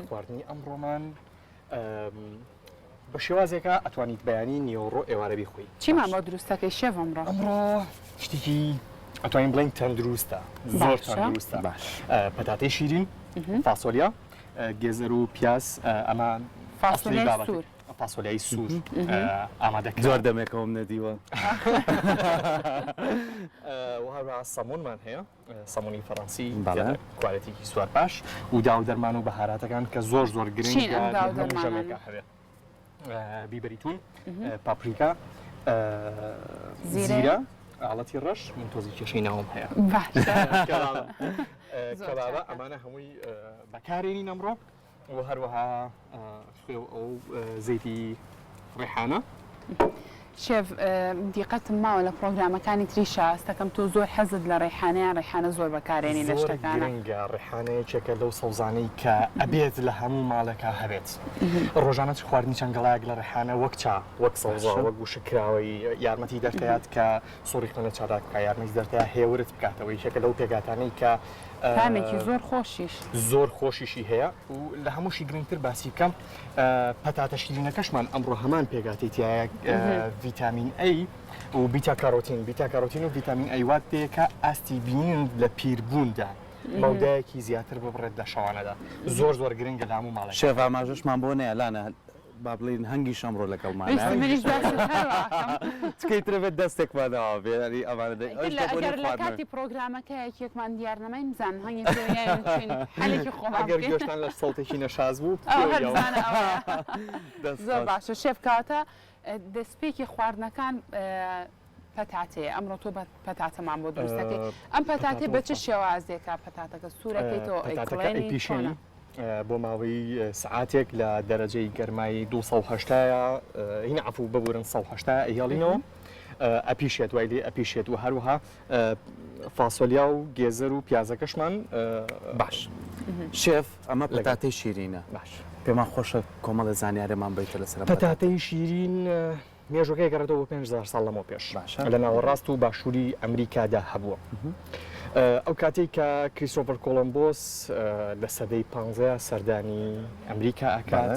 خواردنی ئەمڕۆمان بە شێوازێکە ئەتوانیت بەیانی نیۆڕۆ ئێوارە بیخۆی. چیمان بۆ دروستەکەی شێف ئەمڕۆ شتێکی ئەتوانین بڵین تەندروستە، زۆر تەندروستە. پەتاتەی شیرین، فاسۆلیا، گێزەر و پیاز، ئەمە فاسۆلیای سوور ئامادەکە. زۆر دەمێکەوەم نەدیوە. وهروە سەمونمان هەیە، سەمونی فەڕەنسی کوالەتێکی سوار باش و داو دەرمان و بەهاراتەکان کە زۆر زۆر گرنگە هەموو ژەمێکە هەبێت. بیبەریتون، پاپریکا، زیرە، ئاڵەتی ڕەش، من تۆزی کێشەی ناوم هەیە. کەبابە ئەمانە هەمووی بەکارێنین ئەمڕۆ و هەروەها خوێ ئەو زەیتی ڕێحانە. شێف دیقەتم ماوە لە پرۆگرامەکانی تری شاستەکەم تۆ زۆر حەزت لە ڕێحانە زۆر بەکارێنی لە شتەکانە. گرنگە ڕێحانەیەکێکە لەو سەوزانەی کە ئەبێت لە هەموو ماڵێکە هەبێت. ڕۆژانە خواردنی چەنگەڵایەک لە ڕێحانە وەک چا وەک سەوزا وەک گوشکراوەی یارمەتی دەرکات کە سۆڕی خوێنە چالاک بکە، یارمەتی دەرکات هێورت بکاتەوە. یەکێکە لەو پێگاتانەی کە تامێکی زۆر خۆشیش زۆر خۆشیشی هەیە و لە هەمووشی گرنگتر باسی بکەم پەتاتە شیرینەکەشمان ئەمڕۆ هەمان پێگاتی تایە ڤیتامین ئەی و بیتا کاروتین و ڤیتامین ئەی وات پێکە ئاستی بینن لە پیربووندا مەودایەکی زیاتر ببڕێت لە شەوانەدا. زۆر زۆر گرنگە لە هەموو ماڵێک. شێف ئاماژەشمان بۆ نەیەلانە با بڵین هەنگی شەمڕۆ لەگەڵمانە تکەیترێت دەستێکمانەوە بێ ئەگەر لە کاتی پرۆگرامەکە یەکێکمان دیار نەماین بزان هەنگی حالێکی خۆمەگەر گەشتان لە سەڵتێکی نەشاز بوو زۆر باشە. شێف کاتە دەستپێکی خواردنەکان پەتاتەیە. ئەمڕۆ تۆ پەتاتەمان بۆ دروستەکەی. ئەم پەتاتی بە چ شێوازێکە پەتاتەکە سوورەکەیتەوە ئەیکڵێنی بۆ ماوەی سعاتێک لە دەرەجەی گەرمایی 280 هین عفو ببورن 180 ئەهێڵینەوە ئەپیشێت وای لێ ئەپیشێت و هەروەها فاسۆلیا و گێزەر و پیازەکەشمان باش. شێف ئەمە پەتاتەی شیرینە. باش پێمان خۆشە کۆمەڵە زانیارێمان بیتە لەسەر پەتاتەی شیرین. مێژوەکەی گەڕێتەوە 5,000 ساڵ لەمەوە پێش لە ناوەڕاست و باشووری ئەمریکادا هەبووە. ئەو کاتێک کە کریستۆفەر کۆلۆمبۆس لە سەدەی 15 سەردانی ئەمریکا ئەکات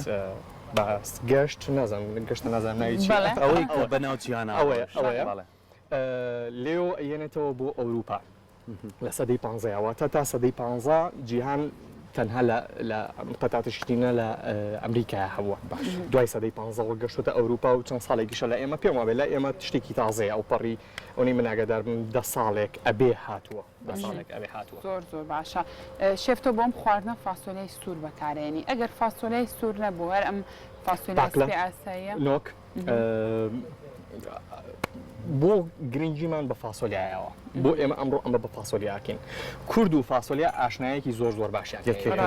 گەشت نازانم گەشتە نازانایی ئەوەی بەناوچیانە ئەوەیە لێو ئەێنێتەوە بۆ ئەوروپا لە سەدەی 15 تا سەدەی 15 جیهان تەنها لە پەتاتە شیرینە لە ئەمریکا هەبووە. دوای سەدەی 15 گەشتە ئەوروپا و چەند ساڵێکیشە لە ئێمە پێم وابێت لە ئێمە شتێکی تازەیە ئەو پەڕی ئەوەی مناگەدار 10 ساڵێک ئەبێ هاتووە. زۆر باشە. شێف تۆ بۆم خواردنە فاسۆلیای سوور بەکارێنی. ئەگەر فاسۆلیای سوور نەبوو هەر ئەم فاسۆلیای ئاساییە نۆک بۆ گرنگیمان بە فاسۆلیایەوە بۆ ئێمە ئەمڕۆ ئەمە بە فاسۆلیاکەین. کورد و فاسۆلیا ئاشنایەکی زۆر زۆر باشیان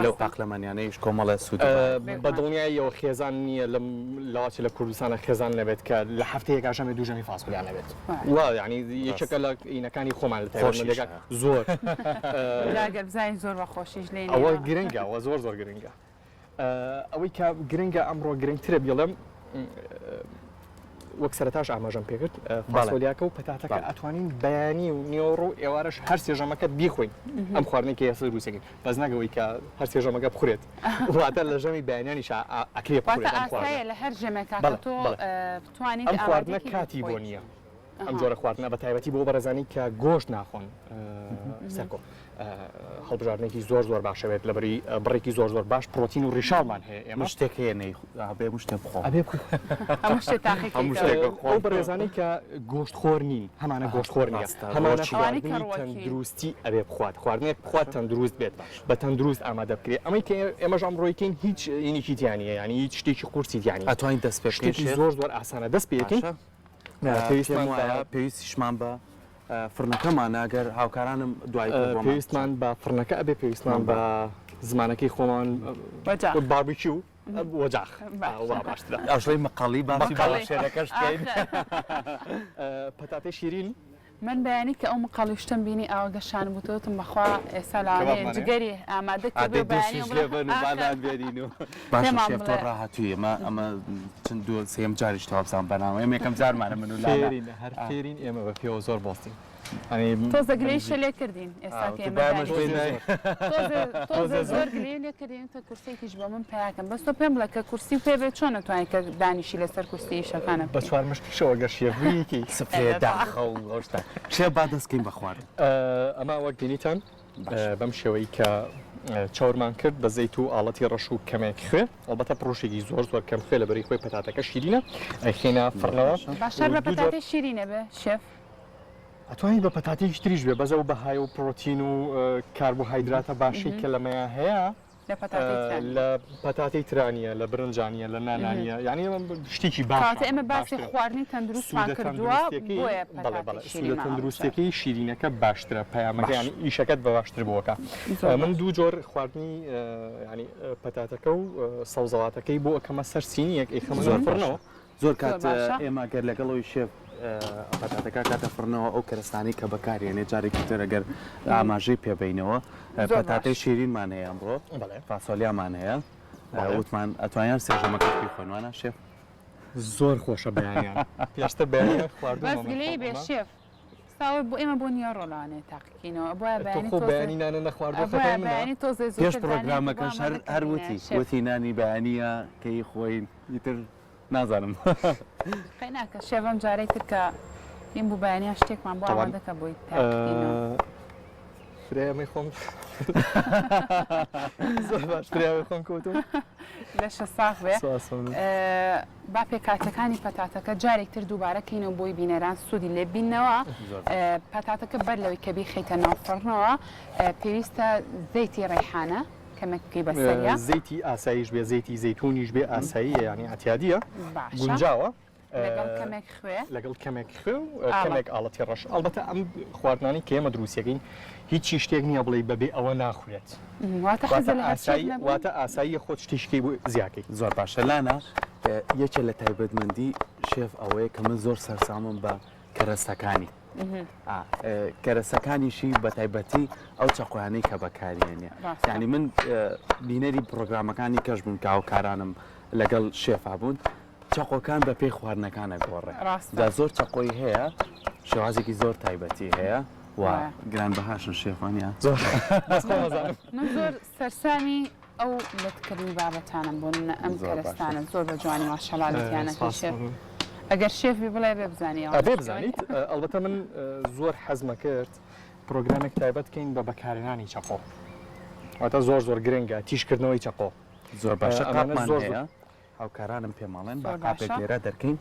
لەو پاقلەمانیانەیەش کۆمەڵە سوود بە دڵنیاییەوە خێزان نییە لەم لاواچی لە کوردستانە خێزان نەبێت کە لە هەفتەیەک ئاژەمێ دووژەمی فاسۆلیان نەبێت. وا یعنی یەکێکە لە ئینەکانی خۆمان لە تایبەتمەندێکە زۆر لاگەر بزانین زۆر بە خۆشیش لێ ئەوە گرنگە ئەوە زۆر زۆر گرنگە. ئەوەی کە گرنگە ئەمڕۆ گرنگترە بڵێم وەک سەرەتاش ئاماژەم پێکرد فاسۆلیاکە و پەتاتەکە ئەتوانین بەیانی و نیۆڕۆ ئێوارەش هەر سێژەمەکە بیخۆین. ئەم خواردنێکی ئێستا دروستەکەین بەس نەگەوەی کە هەر سێژەمەکە بخورێت واتە لە ژەمی بەیانیانیش ئەکرێ بخورێت. لە هەر ژەمێکە تۆ بتوانیت ئەم خواردنە کاتی بۆ نییە. ئەم جۆرە خواردنە بە تایبەتی بۆ بەڕێزانی کە گۆشت ناخۆن سەرکۆ هەڵبژاردنێکی زۆر زۆر باشەوێت لەبەری بڕێکی زۆر زۆر باش پرۆتین و ڕیشاڵمان هەیە. ئێمە شتێک هەیە بێ شتێک بخۆم ئەو بەڕێزانەی کە گۆشتخۆر نین هەمانە گۆشتخۆر نیە هەمانە خواردنی تەندروستی ئەبێ بخوات خواردنێک بخوات تەندروست بێت بە تەندروست ئامادە بکرێت. ئەمەی کە ئێمەش ئەمڕۆیکەین هیچ ئینیکی تیانە ینی هیچ شتێکی قورسی تیانی ئەتوانین دەست پێشتێکی زۆر زۆر ئاسانە دەست پێکەین. پێویستیشمان بە فرنەکەمان ئەگەر هاوکارانم دوای پێویستمان بە فرنەکە ئەبێ پێویستمان بە زمانەکەی خۆمان باربیکیو وەجاخ باشترە ئەوشەی مەقاڵی باسی باڵەشێرەکەش بکەین. پەتاتەی شیرین من بەیانی کە ئەو مقاڵی شتم بینی ئاوە گەشان بووتەوتم بەخوا ئێستا لاوێ جگەری ئامادە بێنین و باشە شێفتۆ ڕاهاتوویە ئەمە چەند دوو سێم جاریش تەوابزان بەناوە ئێمە یەکەم جارمانە من و هەر فێرین ئێمە بە پێوە زۆر بۆستین تۆزە گلەیشە لێ کردین ئێستا تۆزە زۆر گلێ لێ کردین تە کورسێکیش بە من پیاکەم بەس تۆ پێم بڵێ کە کورسی پێ بێت چۆن نەتوانین کە دانیشی لەسەر کورسی شەکانە بە چوار مشتیشەوە گەر شێڤوویەکی سفرێ داخە و ئەوشتا شێ با دەستکەین بە خوارد ئەمە وەک بینیتان بەم شێوەی کە چاورمان کرد بە زەیت و ئاڵەتی ڕەش و کەمێک خوێ ئەڵبەتە پرۆشێکی زۆر زۆر کەم خوێ لە بەری خۆی پەتاتەکە شیرینە ئەیخێنە فڕنەوە باشتر بە پەتاتی شیرینە بێ شێف ئەتوانیت بە پەتاتێکی تریش بێ بەزە و بەهای و پرۆتین و کاربۆهایدراتە باشی کە لەمەیە هەیە لە پەتاتی ترانیە لە برنجانیە لە نانانیە یعنی شتێکی باش ئێمە باسی خواردنی تەندروستمان کردووە سوودە تەندروستێکی شیرینەکە باشترە پەیامەکە ینی ئیشەکەت بە باشتر بووەکە من دوو جۆر خواردنی ینی پەتاتەکە و سەوزەڵاتەکەی بۆ ئەکەمە سەر سینیەک ئەیخەمە زۆر فڕنەوە زۆر کات ئێمە گەر لەگەڵەوەی شێف پەتاتەکە کاتە فڕنەوە ئەو کەرستانی کە بەکارێنێ جارێکی تر ئەگەر ئاماژەی پێبینەوە پەتاتەی شیرینمان هەیە ئەمڕۆ فاسۆلیامان هەیە وتمان ئەتوانیان سێژەمەکە خوێنوانە شێف زۆر خۆشە بەیانیان پێشتر بەیان خواردووە بەسگلەی بێ شێف ساوە بۆ ئێمە بۆ نیە ڕۆڵانێ تاقیکەینەوە بۆیە بەیانینانە نەخواردوەکەی تۆزە پێش پرۆگرامەکەش هەر وتی نانی بەیانیە کەی خۆی ئیتر نازانم ناکە شێوەم جارەی تر کە این بوو بەیانیا شتێکمان بۆ ئەوەندەکە بۆی تاقیکەینەوە فرێمی خۆم زۆر باش فراوی خۆم کەوتم لەشە ساغ بێ با پێکاتەکانی پەتاتەکە جارێکتر دووبارەکەینەوە بۆی بینەران سوودی لێ بینەوە پەتاتەکە بەر لەوەی کە بیخەیتە ناوفڕنەوە پێویستە زەیتی ڕێحانە کەمەکی بەسەریە زەیتی ئاساییش بێ زەیتی زەیتونیش بێ ئاسایی ینی ئەتیادیە گونجاوە لەگەڵ کەمێک خوێ و کەمێک ئاڵەتی ڕەش ئەڵبەتە ئەم خواردنانی کە ئێمە دروستەکەین هیچی شتێک نییە بڵێ بەبێ ئەوە ناخورێت واتە ئاسایی خۆت شتیشکی بۆ زیاکەی زۆر باشە لانە یەکێ لە تایبەتمەندی شێف ئەوەیە کە من زۆر سەرسامم بە کەرەستەکانی کەرەسەکانیشی بە تایبەتی ئەو چەقۆیانەی کە بەکارێنێ یعنی من بینەری پرۆگرامەکانی کەش بووم کە هاوکارانم لەگەڵ شێفا بوون چەقۆکان بە پێی خواردنەکانە گۆڕێ جا زۆر چەقۆی هەیە شێوازێکی زۆر تایبەتی هەیە و گران بەهاشن شێفانیا زۆر سەرسامی ئەو لەتکردنی بابەتانم بۆ ئەم کەرەستانە زۆر بە جوانی ماشەڵاتیانەکە شێف ئەگەر شێفی بڵێ بێ بزانیەوە بێ بزانیت ئەلبەتە من زۆر حەزمە کرد پرۆگرامێک تایبەت بکەین بە بەکارهێنانی چەقۆ واتە زۆر زۆر گرنگە تیشکردنەوەی چەقۆ زۆر باشە قاپمان هەیە هاوکارانم پێماڵێن بە قاپێک لێرە دەرکەین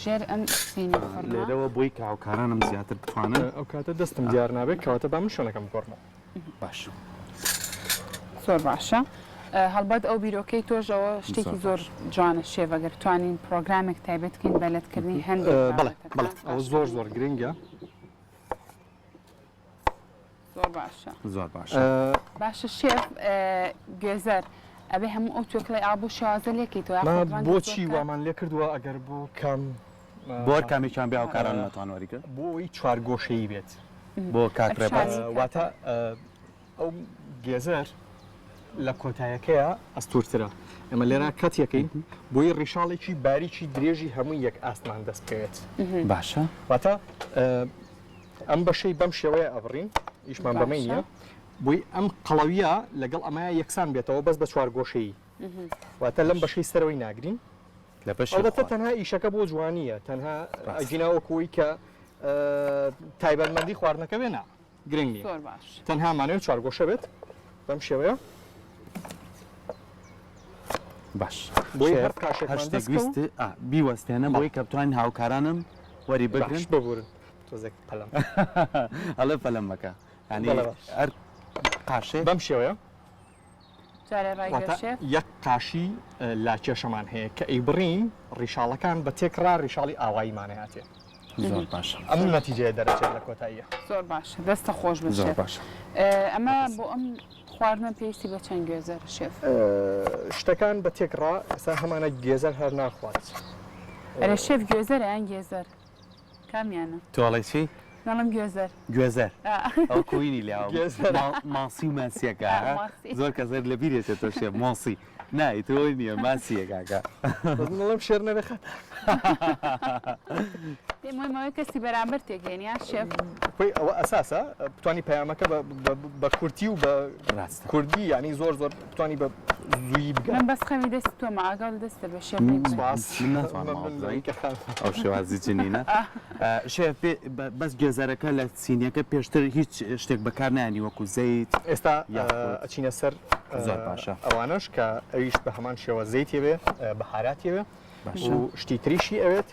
ژێر ئەم سینی لێرەوە بۆی کە هاوکارانم زیاتر بتوانن ئەو کاتە دەستم دیار نابێت کەواتە با من شوێنەکەم گۆڕمەوە باش زۆر باشە هەڵبەت ئەو بیرۆکەی تۆژەوە شتێکی زۆر جوانە شێڤەگەر توانین پرۆگرامێک تایبەتکەین بەلەتکردنی هەندێک ئەو زۆر زۆر گرنگە زۆر باشە زۆر باشە باشە شێف گێزەر ئەبێ هەموو ئەو توێکڵی ئابوو شازە لێکیتەوە بۆچی وامان لێ کردووە ئەگەر بۆ کەم بۆ کامیان بێ هاوکاران مەتوانوەری کرد بۆی چوار گۆشەیی بێت بۆ کاکرێبات واتە ئەو گێزەر لە کۆتایەکەیە ئەستورترە ئەمە لێرە کەتیەکەین بۆی ڕیشاڵێکی باریکی درێژی هەمووی یەک ئاستمان دەست بکەوێت باشە واتە ئەم بەشەی بەم شێوەیە ئەبڕین ئیشمان بەمەی نییە بۆی ئەم قەڵەویە لەگەڵ ئەمایە یەکسان بێتەوە بەس بە چوار گۆشەیی واتە لەم بەشەی سەرەوەی ناگرین لە ئەڵبەتە تەنها ئیشەکە بۆ جوانیە تەنها ئەجیناوەکوی کە تایبەتمەندی خواردنەکە بێنە گرنگ نیە تەنها مانوێت چوار گۆشە بێت بەم شێوەیە باش بۆی هەر کاشێکویست بیوەستێنە بۆی کە بتوانین هاوکارانم وەری بگرن ببورن تۆزێک پەلەم هەڵێ پەلەم بکە ینی هەر قاشێ بەم شێوەیە جارێ یەک قاشی لاکێشەمان هەیە کە ئەیبڕین ڕیشاڵەکان بە تێکڕا ڕیشاڵی ئاواییمانەیەاتێ زۆر باشە ئەم نەتیجەیە دەرەچێت لە کۆتاییە زۆر باشە دەستە خۆش زۆر باشە ئەمە بۆ ئەم خواردنە پێویستی بە چەند گێزەر شێف شتەکان بە تێکڕا ئێستا هەمانە گێزەر هەر ناخوات ئەرە شێف گێزەر یان گێزەر کامیانە تۆڵی چی؟ نەڵم گوێزەر گوێزەر ئەو کوینی لێ ماسی و ماسیەکە زۆر کەسەر لە بیرێتێت تۆ شێ ماسی نای تۆی نییە ماسیە کاکە نڵم شێر نەبێخەت مهمەوەی کەسی بەرامبەر تێگەێنیان شێف خۆی ئەوە ئەساسە بتوانی پەیامەکە بە کورتی و بە کوردی ینی زۆر زۆر بتوانی بە زووی بگەن من بەس خەمی دەستی تۆمە ئاگەڵ دەستە بە شێف ئەو شێوازی جنینە شێف بەس گێزارەکە لە سینیەکە پێشتر هیچ شتێک بەکار نانی وەکو زەیت ئێستا ئەچینە سەر زۆر باشە ئەوانش کە ئەویش بە هەمان شێوە زەیتێوێ بەهاراتێوێ و شتی تریشی ئەوێت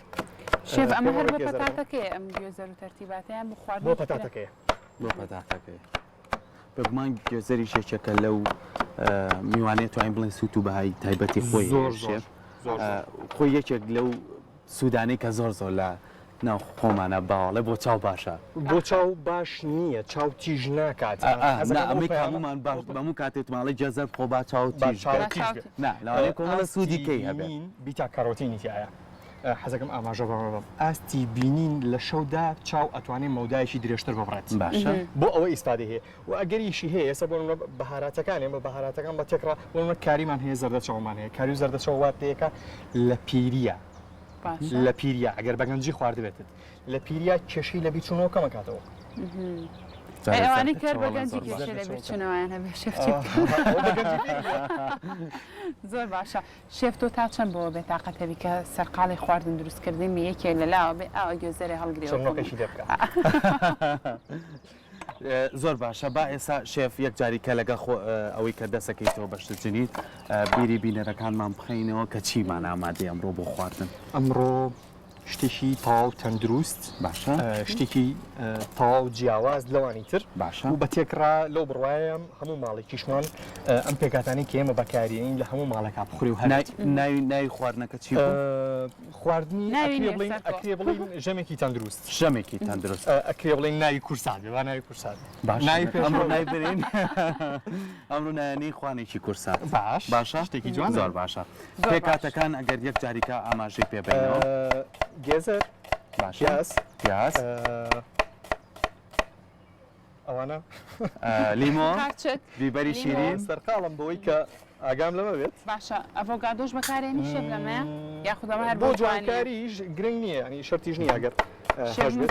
شێف ئەمە هەر بە پەتاتەکەی ئەم گوێزەر و تەرتیباتیان بخوارد بۆ پەتاتەکەی بۆ پەتاتەکەی بەگومان گوێزەری شێچەکە لەو میوانێت توانین بڵێن سووت و بەهای تایبەتی خۆی شێف خۆی یەکێک لەو سوودانەی کە زۆر زۆر لە ناو خۆمانە باوەڵێ بۆ چاو باشە بۆ چاو باش نییە چاو تیژ ناکات ئەمەی هەمومان باش بەموو کاتێت ماڵی جەزەر خۆ با چاو تیژ لەوانەیە کۆمەڵە سوودی کەی هەبێت بیتا کارۆتینی تایە حەزەکەم ئاماژە بەم ئاستی بینین لە شەودا چاو ئەتوانێت مەودایەکی درێژتر ببڕێت باشە بۆ ئەوە ئیسپادی هەیە و ئەگەریشی هەیە ئێستا بۆ بەهاراتەکانێ بە بەهاراتەکان بە تێکرا بۆمە کاریمان هەیە زەردە چاومان هەیە کاری و زەردە چاو واتەیەەکە لە پیریە لە پیریە ئەگەر بەگەنجی خواردبێتت لە پیریا کێشی لە بیچوونەوە کەمەکاتەوە ئەوانەی کار بەگەنجی کێشە لە بیرچنەوەیان هەبێ شێفتی زۆر باشە شێف تۆ تا چەند بۆ بێتاقەتەبی کە سەرقاڵی خواردن دروستکردنی یەکێک لەلاوە بێ ئەوە گوێزەری هەڵگرێەوەکەشی دەبکە زۆر باشە با ئێستا شێف یەک جاریکە لەگە ئەوەی کە دەسەکەیتەوە بەشتجنیت بیری بینەرەکانمان بخەینەوە کە چیمان ئامادەی ئەمڕۆ بۆ خواردن ئەمڕۆ شتێکی تاو تەندروست باشە شتێکی تاو جیاواز لەوانی تر باشە و بە تێکرا لەو بڕوایم هەموو ماڵێکیشمان ئەم پێکاتانی کە ئێمە بەکارین لە هەموو ماڵەکە بخوری و ناوی خواردنەکە چی خواردنی ئەکرێ بڵین ژەمێکی تەندروست ژەمێکی تەندروست ئەکرێ بڵین ناوی کورساد بێ ناوی کورساد ئەمڕۆ نایبرین ئەمڕۆ نایانی خوانێکی کورساد باشە شتێکی جوان زۆر باشە پێکاتەکان ئەگەر یەک جاریکە ئاماژەی پێبێنەوە گێزەر پیاز ئەوانە لیمۆ بیبەری شیرین سەرقاڵم بەوەی کە ئاگام لەمە بێت باشە ئەڤۆگادۆش بەکارێنی شێف لەمە یاخودەمە هەر بۆ جوانکاریش گرنگ نییە ینی شەرتیش نییە ئەگەر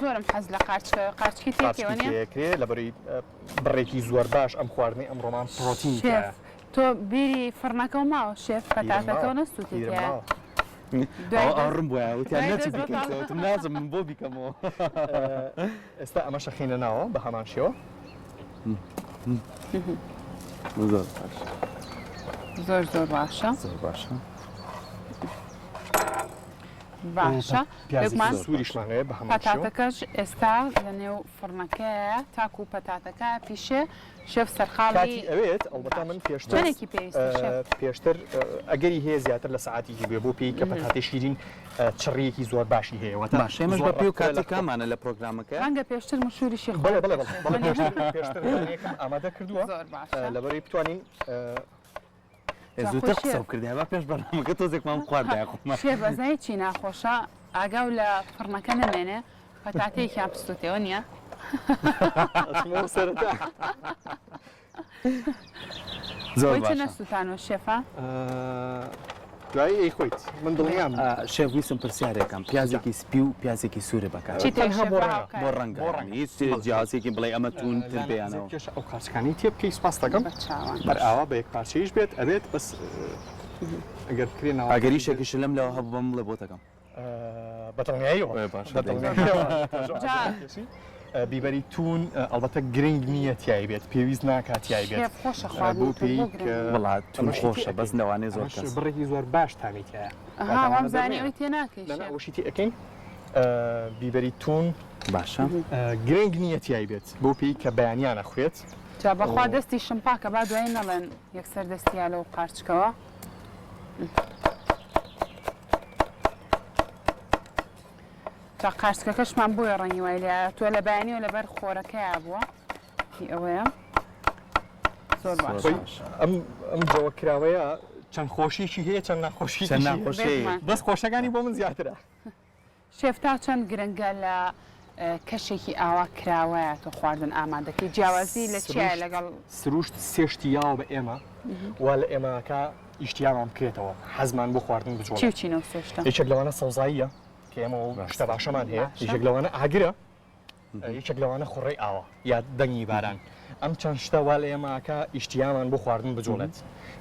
زۆرم حەز لە قارچکی تێکێ لە بەری بڕێکی زۆر باش ئەم خواردنی ئەم ڕۆمان پرۆتین تۆ بیری فڕنەکە و ماوە شێف پەتاتەکەەوە نەستوتی ئەڕم بۆە وتیان نەچ بکەیتەوە نازم من بۆ بیکەمەوە ئێستا ئەمە شەخینە ناوە بە هەمان شێوە زۆر زۆر باشە زۆر باشە باشە سووریشمانەیە بە هەمان پەتاتەکەش ئێستا لە نێو فڕنەکەیە تاکو و پەتاتەکە پیشێ شێف سەرخاڵی ئەوێت ئەوبەتا من پێشتر ئەگەری هەیە زیاتر لە سعاتێکی بێ بۆ پێی کە پەتاتی شیرین چڕیەکی زۆر باشی هەیە باشێمەش بە پێ و کاتەکانمانە لە پرۆگرامەکە ڕەنگە پێشتر مشوریشی پێشتر ئامادە کردووە لەبەرەی بتوانین زووتر قسە کردی با پێش بەرنامەکە تۆزێکمان خواردای خۆمان شێف بەزای چی ناخۆشە ئاگاو لە فڕنەکە نمێنێ پەتاتەیەکیان پستوتەوە نییە زۆر نەسووتانەوە شێفە دوایی ئەی خۆیت من دڵنیام شێف ویسم پرسیارێکم پیازێکی سپی و پیازێکی سوورە بەکار بۆ ڕەنگە هیچ جیازێکی بڵێ ئەمە تونتر بێیانەوە ئەو کارچەکانی تێ بکەی سپاس دەکەم بەرئاوا بە یەک پارچەیش بێت ئەبێت بەس ئەگەر بکرێنەوە ئەگەریشێکیش لەم لەوە هەبوو بەم بڵێ بۆ دەکەم بەتەڵنیاییەوە بیبەری تون ئەڵبەتە گرنگ نییە تیای بێت پێویست ناکاتیای بێت بۆ پێی وڵات تون خۆشە بەس لەوانێ زۆر کەس بڕێکی زۆر باش تامیتایە زانیەوەی تێ ناکەی ئەوشی تێ ئەەکەین بیبەری تون باشە گرنگ نییە تیای بێت بۆ پێی کە بەیانیانە خوێت جا بەخوا دەستی شمپاکە با دوای نەڵێن یەکسەر دەستیا لەو قارچکەوە تا قارچکەکەشمان بۆیە ڕەنگی وای لە تۆ لە بەیانیەوە لەبەر خۆرەکەیە بووە ئەوەیە زۆر باش ئەم جەوە کراوەیە چەند خۆشیشی هەیە چەند ناخۆشی بەس خۆشەکانی بۆ من زیاترە شێف تا چەند گرنگە لە کەشێکی ئاوا کراوەیە تۆ خواردن ئامادەکەی جیاوازی لە چیە لەگەڵ سروشت سێشتیاوە بە ئێمە وا لە ئێمەکە ئیشتیامان بکرێتەوە حەزمان بۆ خواردن بجوڵ چینەوە سێشتە یەکێک لەوانە سەوزاییە کە ئێمە شتە باشەمان هەیە یەکێک لەوانە ئاگرە یەکێک لەوانە خوڕی ئاوە یا دەنگی باران ئەم چەند شتە وا لە ئێمەکە ئیشتیامان بۆ خواردن بجوڵێت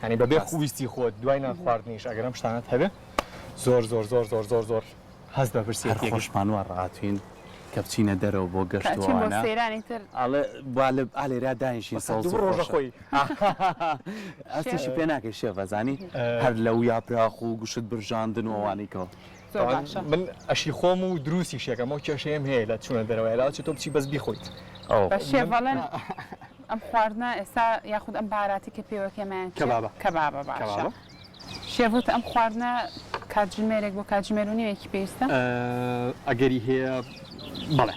ینی بەبێ خوویستی خۆت دوای نانخواردنیش ئەگەرم شتانت هەبێ زۆر زۆر زۆر زۆر زۆر زۆر هەز بە پرسیێتی خۆشمانوە ڕاتوین کە بچینە دەرەوە بۆ گەشتوانە ئالێرا داینشین ڕۆژە خۆی ئەستیشی پێ ناکەی شێڤەزانی هەر لەو یاپراخ و گوشت برژاندن و ئەوانەیەوە من ئەشی خۆم و دروستی شێکەمەوە کێشەیەم هەیە لە چوونە دەرەوەیلا چ تۆ بچی بەس بیخۆیت بە شێڤەڵەن ئەم خواردنە ئێستا یاخود ئەم باراتی کە پێوەکەمان کەبابە باشە شێڤوت ئەم خواردنە کاتژمێرێک بۆ کاتژمێرونیەکی پێویستە ئەگەری هەیە بەڵێ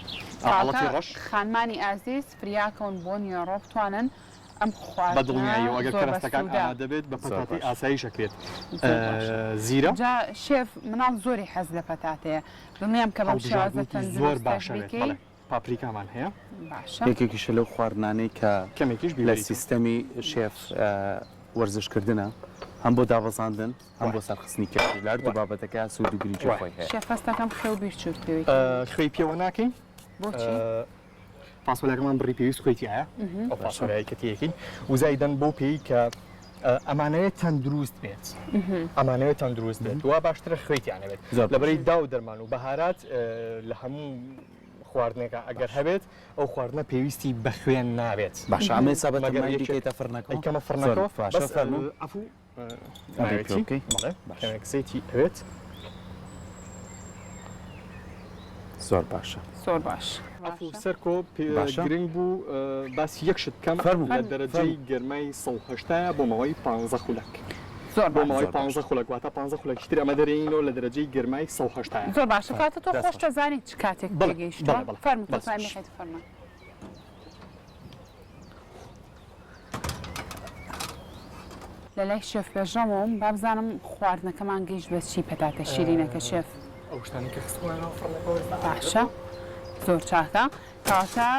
خانمانی ئازیز فریاکەون بۆ نیۆڕۆ بتوانن ئەم خواردنە بەدڵنیایی و ئەگەر کەرەستەکان دەبێت بە پەتاتی ئاسایی شەکرێت زیرە شێف مناڵ زۆری حەز لە پەتاتەیە دڵنیام کە بەم شێوازە زۆر باشە پاپریکامان هەیە یەکێکیشە لەو خواردنانەی کە کەمێکیش لە سیستەمی شێف وەرزشکردنە هەم بۆ داوەزاندن هەم بۆ سەرخستنی کەشیلار دوو بابەتەکە سوود و گریجی خۆی هەیە شێفەستەکەم خێو بیرچوت پێوی خوێی پێوە ناکەین بۆچی پاسۆلەکەمان بڕی پێویست خۆیتیایە ئەو پاسۆلایی کە تیەکەین وزایدەن بۆ پێی کە ئەمانەوێت تەندروست بێت ئەمانەوێت تەندروست بێت وا باشترە خوێتیانەوێت لەبەرەی دا و دەرمان و بەهارات لە هەموو خواردنێکە ئەگەر هەبێت ئەو خواردنە پێویستی بە خوێن نابێت باشە ئەمێ سابەتەکەیتە فڕنەکەی کەمە فڕنەکەەوە ئەفو کەمێکسێتی ئەوێت زۆر باشە زۆر باش سەرکۆ گرنگ بوو باسی یەک شت کەم لە دەرەجەی گەرمای 180 بۆ ماوەی 15 خولەک بۆ ماوەی 15 خولەک واتە 15 خولەکی تر ئەمە دەرەینەوە لە دەرەجەی گەرمای 180 زۆر باشە کاتە تۆ خۆش دەزانی چ کاتێک تێگەیشتە فەرموو تۆسانیخیت فەرمان لە لای شێف پێژەمەوە با بزانم خواردنەکەمان گەیشت بە چی پەتاتە شیرینەکە شێف ئەو شتانی کە خستوانەوە فڕنەکەەوە باشە زۆر چاکە کاتە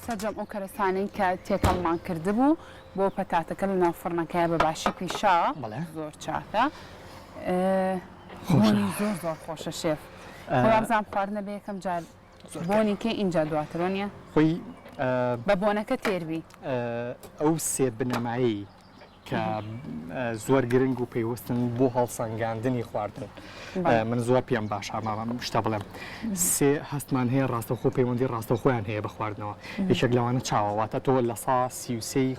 سەرجەم ئەو کەرەستانەی کە تێکەڵمان کردبوو بۆ پەتاتەکە لە ناوفڕنەکەیە بە باشی پیشا زۆر چاکە بۆنی زۆر زۆر خۆشە شێف خۆ بزانم خواردنە بە یەکەم جار بۆنی کێ ئینجا دواترۆ نیە خۆی بە بۆنەکە تێربی ئەو سێ بنەمایی کە زۆر گرنگ و پێیوەستن بۆ هەڵسەنگاندنی خواردن من زۆر پێم باش شتە بڵێم سێ هەستمان هەیە ڕاستەخۆ پەیوەندی ڕاستەخۆیان هەیە بەخواردنەوە یەکێک لەوانە چاوەواتە تۆ لە سا 33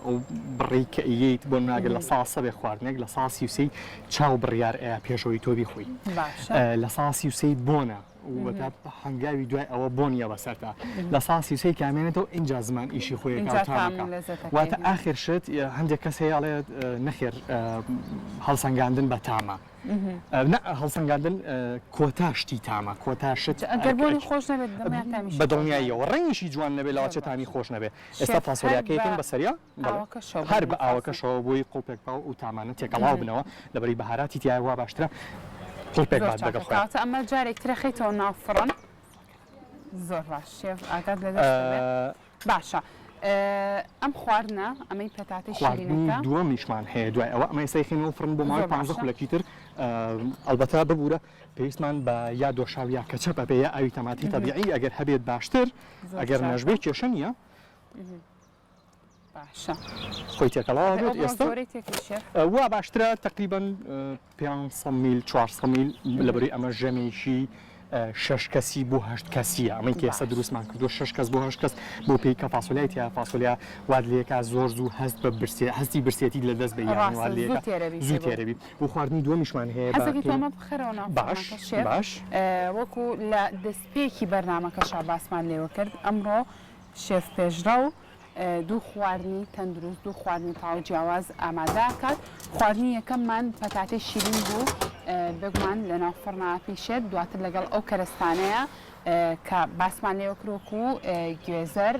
ئەو بڕی کە ئیت بۆ ناگەر لە سا سەبێ خواردنێک لە سا 33 چاو بڕیار ئەیە پێشەوەی تۆ بیخۆی لە سا 33 بۆنە وەتا هەنگاوی دوای ئەوە بۆنیە بەسەرتا لە سا 33 کامێنێتەوە اینجا زمان ئیشی خۆیەکە واتە ئاخر شت هەندێک کەس هەیەڵێ نەخێر هەڵسەنگاندن بە تامە هەڵسەنگاندن کۆتا شتی تامە کۆتا شت بەدڵنیاییەوە ڕەنگیشی جوان نەبێت لاوەچێتانی خۆش نەبێت ئێستا فاسۆلیاکەیەکەن بەسەریا هەر بە ئاوەکەشەوە بۆی قوڵپێک پاو و تامانە تێکەڵاو بنەوە لەبەری بەهاراتی تیای وا باشترە کاتە ئەمە جارێکترە خەیتەوە ناوفڕن زۆر باش شێف ئاگات لە باشە ئەم خواردنە ئەمەی پەتاتی شیرینەکە دووەمیشمان هەیە دوای ئەوە ئەمە سەیخینەوە فڕن بۆ ماوەی 15 خولەکی تر ئەلبەتە ببوورە پێویستمان بە یا دۆشاو یا کەچەپ بێ یا ئاوی تەماتی تەبیعی ئەگەر هەبێت باشتر ئەگەر نەژبێت کێشە نییە خۆی تێکەڵاوە بێت ئێستا وا باشترە تقریبان 500 میل 400 میل لەبەری ئەمە ژەمێکی 6 کەسی بۆ 8 کەسیە ئەمەی کە ئێستا دروستمان کردو 6 کەس بۆ 8 کەس بۆ پێی کە فاسۆلیای تیا فاسۆلیا واد لێکا زۆر زوو هەست بە هەستی برسێتی لە دەست بە زوو تێرەبی بۆ خواردنی دووەمیشمان هەیە باش وەکو لە دەستپێکی بەرنامەکەشا باسمان لێوە کرد ئەمڕۆ شێف پێشرە و دوو خواردنی تەندروست دوو خواردنی تاو جیاواز ئامادەکات خواردنی یەکەممان پەتاتەی شیرین بوو بگومان لە ناو فڕنا پیشێت دواتر لەگەڵ ئەو کەرەستانەیە کە باسمان لێوە کرۆک و گوێزەر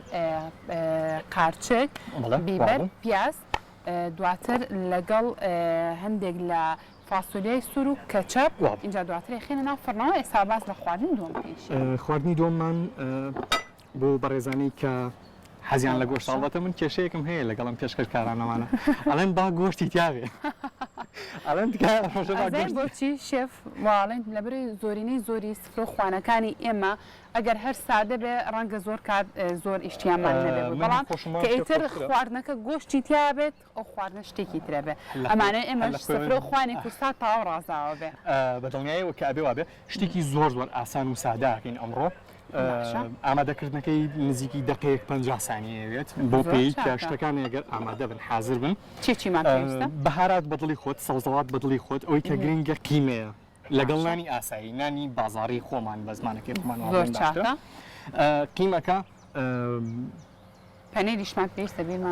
قارچک بیبەر پیاز دواتر لەگەڵ هەندێک لە فاسولیای سوور و کەچەپ اینجا دواتر خێنە ناو فڕنەوە ئێستا باس لە خواردنی دووەم بکەین. خواردنی دووەممان بۆ بەڕێزانی کە حەزیان لە گۆشت ئەڵبەتە من کێشەیەکم هەیە لەگەڵم پێشکەشکارانەوانە ئەڵێن با گۆشتی تیاوێ ئەڵێن بۆچی شێف واڵێن لەبەر زۆرینەی زۆری سفرە و خوانەکانی ئێمە ئەگەر هەر سادە بێ ڕەنگە زۆر کات زۆر ئیشتیامان نەبێت بەڵام کە ئیتر خواردنەکە گۆشتی تیا بێت ئەو خواردنە شتێکی ترە بێ ئەمانە ئێمەش سفرە و خوانی کورسا تاو ڕازاوە بێ بەدڵنیایەوە کە ئەبێ وابێ شتێکی زۆر زۆر ئاسان و ساداکەین ئەمڕۆ ئامادەکردنەکەی نزیکی دقەیەک 50 سانیەوێت بۆ پێی کە شتەکان ئەگەر ئامادە بن حاضر بن چیمان پێویستە بەهارات بەدڵی خۆت سەوزەڵات بەدڵی خۆت ئەوەی کە گرنگە قیمەیە لەگەڵ نانی ئاسایی نانی بازاڕی خۆمان بە زمانەکەی خۆمان قیمەکە پەنێریشمان پێویستە بێمان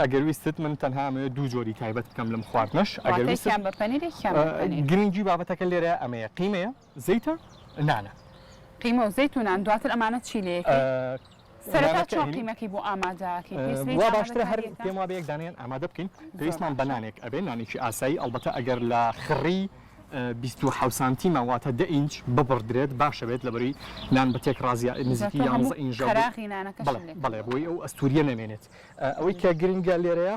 ئەگەر ویستت من تەنها دوو جۆری تایبەت بکەم لەم خواردنەش ئەگەر بە پەنێرێکیان گرنگی بابەتەکە لێرە ئەمەیە قیمەیە زەیتە نانە قیمە و زەیتونان دواتر ئەمانە چی لەیەکەی سەرەتا چۆن قیمەکی بۆ ئامادەکەی وا باشترە هەر پێم وابێ یەک دانەیان ئامادە بکەین پێویستمان بە نانێک ئەبێ نانێکی ئاسایی ئەلبەتە ئەگەر لە خڕی 27 سانتیمە واتە 10 ئینچ ببڕدرێت باشە بێت لەبەری نان بە تێک ڕازی نزیکی 11 ئینچ بەڵێ بۆی ئەو ئەستوریە نەمێنێت ئەوەی کە گرنگە لێرەیە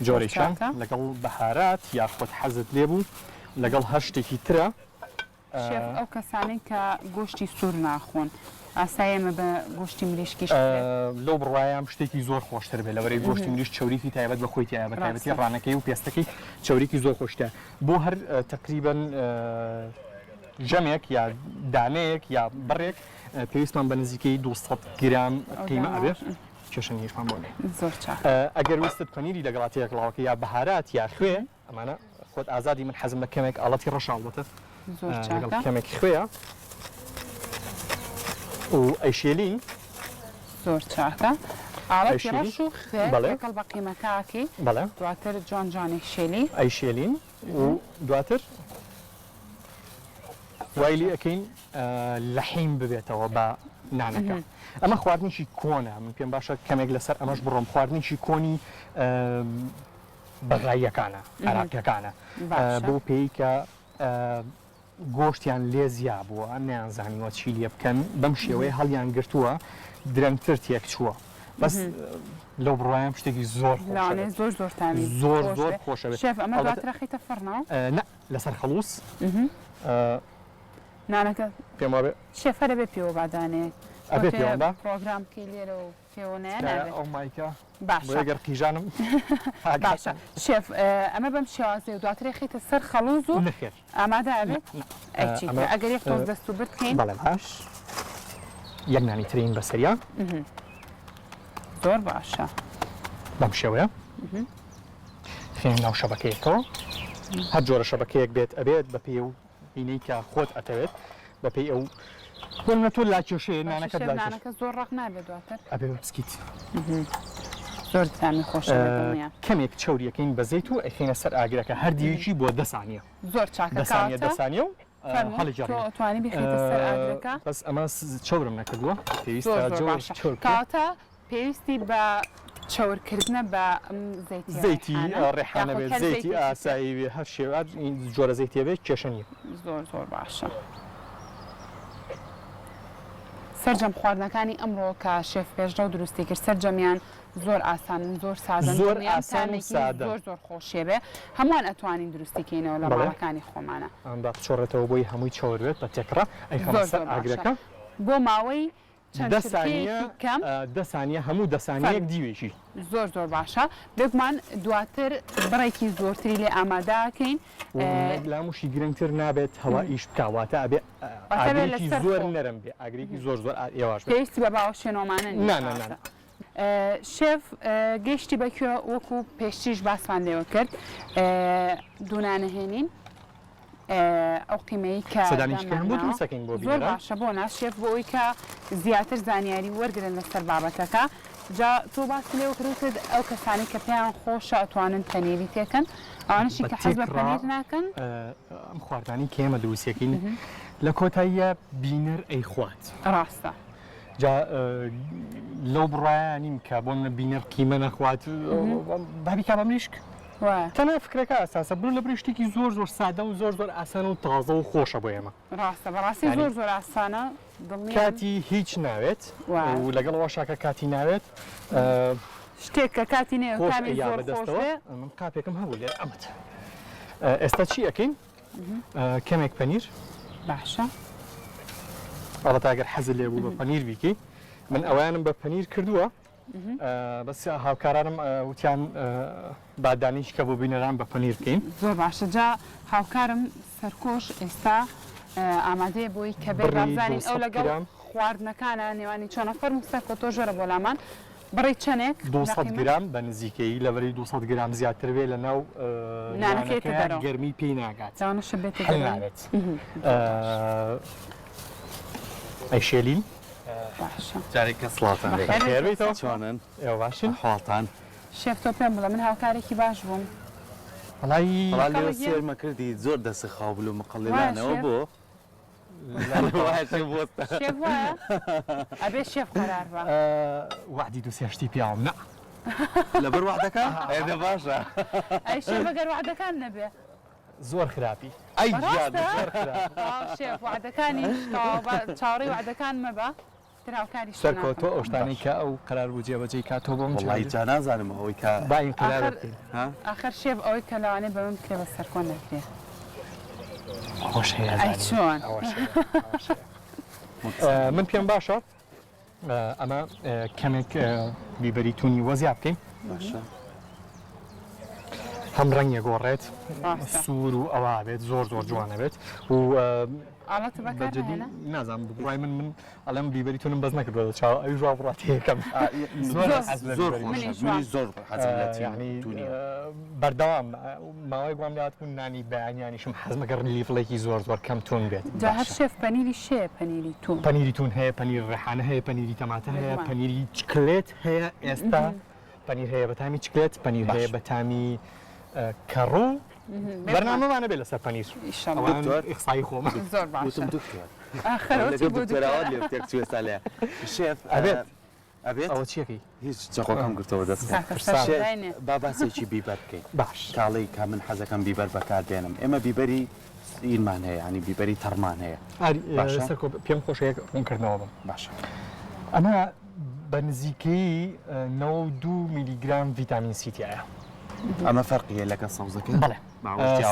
جۆرەیشان لەگەڵ بەهارات یاخۆت حەزت لێبوو لەگەڵ هەر شتێکی ترە ئەو کەسانەی کە گۆشتی سوور ناخۆن ئاسایەمە بە گۆشتی مریشکیش لەو بڕوایم شتێکی زۆر خۆشتر بێت لەوەرەی گۆشتی مریش چوریکی تایبەت بە خۆی تایە بە تایبەتی ڕانەکەی و پێستەکەی چوریکی زۆر خۆشتە بۆ هەر تقریباً ژەمێک یا دانەیەک یا بڕێک پێویستمان بە نزیکەی 200 گرام قیمە ئەبێت کێشە نیشمان بۆ زۆر ئەگەر ویستت پەنیری لەگەڵاتەیەک ڵاوەکە یا بەهارات یا خوێ ئەمانە خۆت ئازادی من حەزم بە کەمێک ئاڵەتی ڕەشاڵبەتە کەمێکی خوێە و ئەیشێلین زۆر چاکە ئاڵەتی ڕەش و خوێ لەگەڵ بە قیمەکەکەی دواتر جوان شێلی ئەیشێلین و دواتر وایلی ئەەکەین لەحیم ببێتەوە بە نانەکە ئەمە خواردنیشی کۆنە من پێم باشە کەمێک لەسەر ئەمەش بڕۆم خواردنیشی کۆنی بەغاییەکانە عراقیەکانە بۆ پێی کە گۆشتیان لێ زیا بووە نەیانزانیوە چی لێ بکەن بەم شێوەیە هەڵیان گرتووە درەنگتر تێک چووە بەس لەو بڕوایم شتێکی زۆر زۆر زۆرتانی زۆر زۆر خۆشە شێف ئەمە دواتر خەیتە فڕنەوە لەسەر خەڵووس نانەکە پێم وابێ شێفەرە بێ پێوە بادانێک ئەبێ پێوەدا پرۆگرام بکەی لێرە و پێوەنیان ئەو مایکە باشە ئەگەر قیژانم باشە شێف ئەمە بەم شێوازێ و دواترێ خیتە سەر خەڵوز و نەخێر ئامادە ئەبێت ئەگەر یەک تۆز دەست و برد بکەین بەڵێ باش یەک نانی ترین بەسەریان زۆر باشە بەم شێوەیە خێن ناو شەبەکەیەکەوە هەر جۆرە شەبەکەیەک بێت ئەبێت بە پێ و بینەی کە خۆت ئەتەوێت بە پێی ئەو نەتۆ لا کێشەیە نانەکە زۆر ڕق نابێت دواتر ئەبێ بسکیت زۆر تامی خۆشە کەمێک چوریەکەین بە زەیت و ئەخینە سەر ئاگرەکە هەردیەکی بۆ 10 سانیە زۆر چاکە 10 سانیە و توانی بخیتە سەر ئاگرەکە بەس ئەمە چاورم نەکردووە پێویستە کاتە پێویستی بە چاورکردنە بە زەیتی ڕێحانە بێت زەیتی ئاسایی بێ هەر شێوات جۆرە زەیتێ بێت کێشە نیە زۆر زۆر باشە سەرجەم خواردنەکانی ئەمڕۆ کە شێف پێشڕە و دروستی کرد سەرجەمیان زۆر ئاسانن زۆر سادەن زۆر ئاسان و سادە زۆر زۆر خۆشیە بێ هەمووان ئەتوانین دروستیکەینەوە لە باڵەکانی خۆمانە ئەمدا بچۆڕێتەوە بۆی هەمووی چاوەروێت بە تێکڕە ئەیخەمە سەر ئاگرەکە بۆ ماوەی 10 سانیە هەموو 10 سانیەک دیوێژی زۆر زۆر باشە بێکمان دواتر بڕێکی زۆرتری لێ ئامادەکەین لاموشی گرنگتر نابێت هەوا ئیش بکواتە ئەبێ ئاگرێکی زۆر نەرم بێ ئاگرێکی زۆر زۆر ئێواش پێویستی بە باوە شوێنۆمانە نانە شێف گەیشتی بەکوێ وەکو پێشتیش باسمان لێوە کرد دوونانەهێنین ئەو قیمەی کە زۆر باشە بۆ ناس شێف بۆ ئەوی کە زیاتر زانیاری وەرگرن لەسەر بابەتەکە جا تۆ باسی لێ کرد ئەو کەسانی کە پێیان خۆشە ئەتوانن پەنێری تێکەن ئەوانشی کە حەز بە پەنیر ناکەن ئەم خواردانی کێمە دروستیەکەین لە کۆتاییە بینەر ئەی خوات ڕاستە جا لەو بڕایانیم کە بۆ منە بینەر قیمە نەخوات بابی کا بە مریشک تەنها فکرەکە ئاساسە بڕ لە برشتێکی زۆر زۆر سادە و زۆر زۆر ئاسان و تازە و خۆشە بۆ ئێمە ڕاستە بەڕاستی زۆر زۆر ئاسانە کاتی هیچ ناوێت و لەگەڵەوە شاکە کاتی ناوێت شتێک کە کاتی نێ کامی زۆر خۆش بێ من قاپێکم هەبوو لێ ئەمەت ئێستا چی ئەکەین کەمێک پەنیر باشە ئەڵەت ئەگەر حەزت لێ بوو بە پەنیر بیکەی من ئەویانم بە پەنیر کردووە بەس هاوکارانم وتیان بادانیش کە بۆ بینەران بە پەنیر بکەین زۆر باشە جا هاوکارم سەرکۆش ئێستا ئامادەیە بۆی کە بێ ڕابزانین ئەو لەگەڵ خواردنەکانە نێوانی چۆنە فەرموستەکە تۆ ژۆرە بۆ لامان بڕی چەندێک 200 گرام بە نزیکەی لەبەری 200 گرام زیاتر بێ لە ناو نانەکەیە گەرمی پێی ناگات چاونەشە بێت ناوێت ئەیشێلین جارێککە سڵاتان خێربیتەوە چۆنن ئێوە باشن حاڵتان شێف تۆ پێم بڵە من هاوکارێکی باش بووم وڵی سێرمە کردی زۆر دەست خاوبلو مقڵێنەوە بۆ شێف وایە ئەبێ شێف قەرار بە وعدی دوو سێشتی پیاوم نە لەبەر وعدەکە ئێدە باشە ئەی شێف ئەگەر وعدەکان نەبێ زۆر خراپی ئەی شێف وعدەکانی چاوەڕێی وعدەکان مەبە تراوکاری سەرکۆتۆ ئەو شتانی کە ئەو قەرار بوو جێبەجێی کاتۆ بۆم جا نازانم ئەوەی کە باین قەرار ئاخر شێف ئەوەی کە لەوانەیە بە من بکرێ بە سەرکۆ نەکرێ خۆش هەیە ئەی چۆن من پێم باشە ئەمە کەمێک بیبەری تونی وەزیاب بکەین هەم ڕەنگە گۆڕێت سوور و ئەوە بێت زۆر زۆر جوانە بێت و بەجددی نازانم بڕای من ئەڵێم بیبەری تونم بەس نەکردەوە چاو ئەوی ژوا بڕاتی یەکەم زۆر بەردەوام ماوەی گوام لات بوون نانی بەیانیانیشم حەزمەگەڕ لیفڵێکی زۆر زۆر کەم تون بێت جا هەر شێف پەنیری شێ پەنیری تون پەنیری تون هەیە پەنیر ڕێحانە هەیە پەنیری تەماتە هەیە پەنیری چکلێت هەیە ئێستا پەنیر هەیە بەتامی چکلێت پەنیر هەیە بەتامی کەڕوو بەرنامەمانە بێت لەسەر پەنیر ئیخسایی خۆمە زۆر باشە شێف ئەبێت ئەوە چیەکەی هیچ چەقۆکەم گرتەوە دەست با باسێکی بیبەر بکەین باش کاڵی کە من حەزەکەم بیبەر بەکاردێنم ئێمە بیبەری ئیرمان هەیە ینی بیبەری تەرمان هەیە پێم خۆشەیە ڕوونکردنەوە بم باشە ئەمە بە نزیکەی 92 میلیگرام ڤیتامین سیتیایە ئەمە فەرقیە لەگە سەوزەکە بەڵێ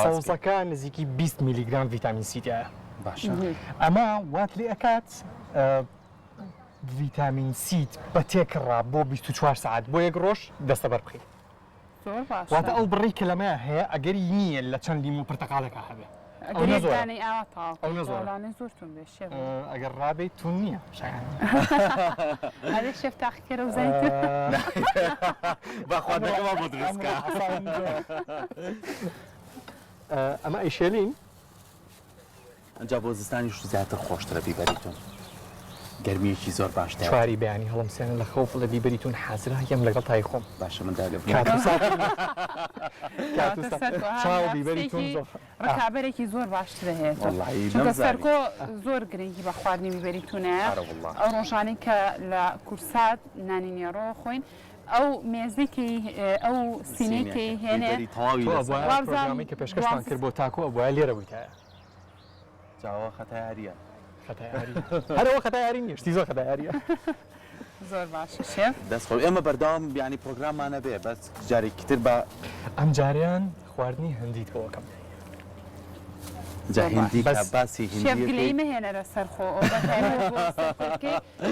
سەوزەکە نزیکی 20 میلیگرام ڤیتامین سیتیایە باشە ئەمە وات لێ ئەکات ڤیتامین سیت بە تێکڕا بۆ 24 ساعت بۆ یەک ڕۆژ دەستە بەربخی واتە ئەو بڕی کە لەمە هەیە ئەگەری نییە لە چەند لیم و پرتەقالەکە هەبێ ئەگەر ڕابێت تون نییە هەرێ شێف تاقیکەرە و زایت باخوادەکەەوە بۆ درستکە ئەمە ئەیشێلین ئەنج بۆ زستانی زیاتر خۆشترە بیبەریتون گەرمیەکی زۆر باشتر چواری بەیانی هەڵم سێنە لە خەوف لە بیبەریتون حازرا هەم لەگەڵ تای خۆم باشە من چاو بیبەریتون ڕکابەرێکی زۆر باشترە هەیە چونکە سەرکۆ زۆر گرنگی بە خواردنی بیبەریتونەیە ئەو ڕۆژانەی کە لە کورسات نانی نێڕۆ خۆین ئەو مێزێکی ئەو سینێکی هێنێ پرۆگرامی کە پێشکەشمان کرد بۆ تاکو ئەوە لێرە بوویتایە چاوە خەتایاریە هەرەوە خەتایاری نیشتی زۆر خەتایاریە زۆر باشە شێف دەستخۆ ئێمە بەردەوام ینی پرۆگراممانە بێ بەس جارێکیتر بە ئەم جاریان خواردنی هەندی تۆکەم هندی باسی هندی مهێنەرە سەرخۆ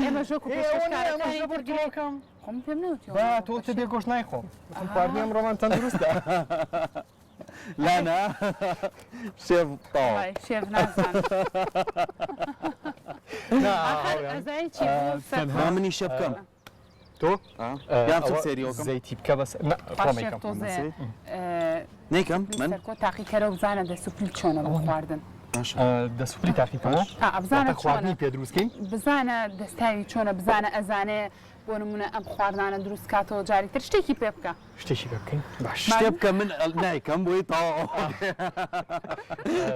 ئێمە ژۆکم خۆم پێم نوتی تۆ بێ گۆشت نایخۆم خواردنی ئەم ڕۆمان تەندروستە لانا شێف شێف نازان منی شێ بکەم تۆ سێریەوە زەیتی بکە بەس نیکەم من تاقیکەرە بزانە دەسوپلی چۆنە بۆ خواردن دەسوپلی تاقیکەوە بزانە خواردنی پێ دروستکەین بزانە دەستاوی چۆنە بزانە ئەزانێ بۆ نمونە ئەم خواردانە دروست کاتەوە جاریتر شتێکی پێ بکە شتێکی پێ بکەین باش شتێ بکە من نایکەم بۆی تاوە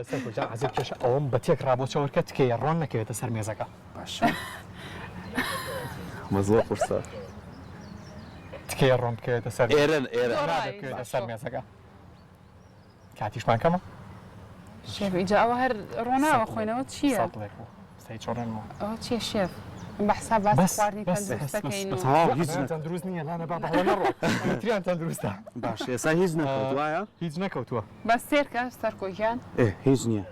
سەرکۆجان حەزر کێشە ئەوم بە تێک ڕابۆ چاوەرکە تکەیە ڕۆن نەکەوێتە سەر مێزەکە باش مەزوە قورسە تکەیە ڕۆم بکەوێتە سەر ئێرە سەر مێزەکە کاتیشمان کەمە شێف اینجا ئەوە هەر ڕۆناوە خۆینەوە چییە؟ ئەوە چییە شێف؟ بەحسا باس خواردنی تەندروستەکەین تەندروست نییە لانە با بەڵە نەڕۆ تریان تەندروستە باش ئێستا هیچ نەکەوت وایە؟ هیچ نەکەوتووە بەس سێرکە سەرکۆکیان هیچ نییە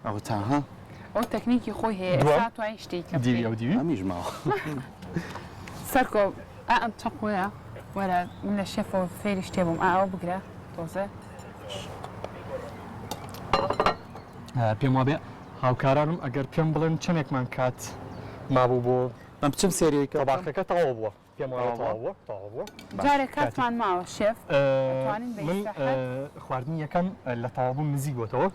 ئەوە تاها ئەو تەکنیکی خۆی هەیە ئێستا توانین شتێکە دیوی ئەو دیوی ئەمیش ماوە سەرکۆ ئەم چەقۆیە وەرە من لە شێفەوە فێری شتێ بووم ئەوە بگرە تۆزە پێم وابێ هاوکارانم ئەگەر پێم بڵێن چەندێکمان کات مابوو بۆ ئەم بچم سێریەکە باخەکە تەواو بووە پێم وایە تەواو بووە جارێک کاتمان ماوە شێف من خواردنی یەکەم لە تەواوبوون نزیک بۆتەوە